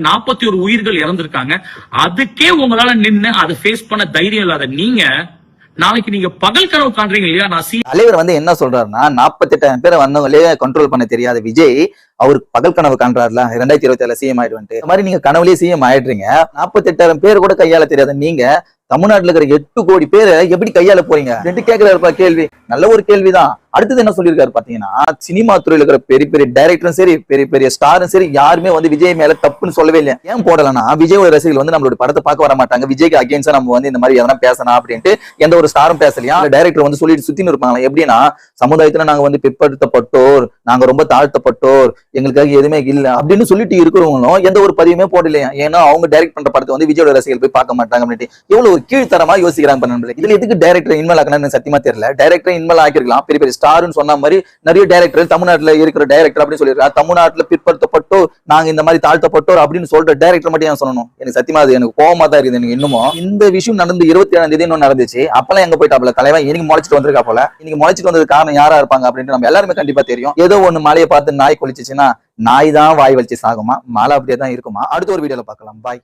41 உயிர்கள் இறந்திருக்காங்க. அதுக்கே உங்களால நின்னு அதை ஃபேஸ் பண்ண தைரியம் இல்லாத நீங்க நாளைக்கு நீங்க பகல் கனவு காண்றீங்க இல்லையா? தலைவர் வந்து என்ன சொல்றாருன்னா 48,000 பேரை வந்தவங்களே கண்ட்ரோல் பண்ண தெரியாத விஜய் அவருக்கு பகல் கனவு காண்றாருல 2027 சிஎம் ஆயிடுவான்ட்டு. இந்த மாதிரி நீங்க கனவுலயே சிஎம் ஆயிடுறீங்க. 48,000 பேர் கூட கையாள தெரியாத நீங்க தமிழ்நாட்டுல இருக்கிற 8 கோடி பேரை எப்படி கையாள போறீங்க? ரெண்டு கேட்கிறாருப்பா கேள்வி. நல்ல ஒரு கேள்விதான். அடுத்தது என்ன சொல்லியிருக்காரு பாத்தீங்கன்னா, சினிமா துறையில இருக்கிற பெரிய பெரிய டைரக்டரும் சரி, பெரிய பெரிய ஸ்டாரும் சரி, யாருமே வந்து விஜய் மேல தப்புன்னு சொல்லவே இல்லை. ஏன் போடலன்னா, விஜயோட ரசிகர்கள் வந்து நம்மளோட படத்தை பார்க்க வர மாட்டாங்க, விஜய்க்கு அகேன்ஸ்டா நம்ம வந்து இந்த மாதிரி எதனா பேசணும் அப்படின்ட்டு எந்த ஒரு ஸ்டாரும் பேசலையா? டைரக்டர் வந்து சொல்லிட்டு சுத்தின்னு இருப்பாங்களா? எப்படின்னா, சமுதாயத்துல நாங்க வந்து பிற்படுத்தப்பட்டோர், நாங்க ரொம்ப தாழ்த்தப்பட்டோர், எங்களுக்காக எதுவுமே இல்ல அப்படின்னு சொல்லிட்டு இருக்கிறவங்களும் எந்த ஒரு பதிவுமே போடலையா? ஏன்னா அவங்க டைரக்ட் பண்ற படத்தை வந்து விஜயோட ரசிகர்கள் போய் பார்க்க மாட்டாங்க அப்படின்ட்டு எவ்வளவு ஒரு கீழ்த்தரமா யோசிக்கிறாங்க. இதுல எதுக்கு டைரக்டர் இன்வால்வ் ஆக்கணும்னு சத்தியமா தெரியல. டைரக்டர் இன்வால்வ் ஆக்கிருக்கலாம். பெரிய பெரிய ஸ்டார்னு சொன்ன மாதிரி நிறைய டைரக்டர் தமிழ்நாட்டுல இருக்கிற டைரக்டர் அப்படின்னு சொல்லிருக்காங்க. தமிழ்நாட்டுல பிற்படுத்தப்பட்டோர், நாங்க இந்த மாதிரி தாழ்த்தப்பட்டோர் அப்படின்னு சொல்ற டைரக்டர் மட்டும் ஏன் சொல்லணும்? எனக்கு சத்தியமா அது எனக்கு கோவமா தான் இருக்குது. எனக்கு இன்னமும் இந்த விஷயம் நடந்து 27ஆம் தேதி இன்னும் நடந்துச்சு. அப்பெல்லாம் எங்க போயிட்டாப்ல தலைவன்? இன்னைக்கு முளைச்சிட்டு வந்திருக்கா போல. இன்னைக்கு முளைச்சிட்டு வந்தது காரணம் யாரா இருப்பாங்க அப்படின்னு நம்ம எல்லாருமே கண்டிப்பா தெரியும். ஏதோ ஒண்ணு மழையை பார்த்து நாய் கொளிச்சுச்சுன்னா நாய் தான் வாய் வலிச்சு சாகுமா? மழை அப்படியே தான் இருக்குமா? அடுத்த ஒரு வீடியோல பார்க்கலாம். பாய்.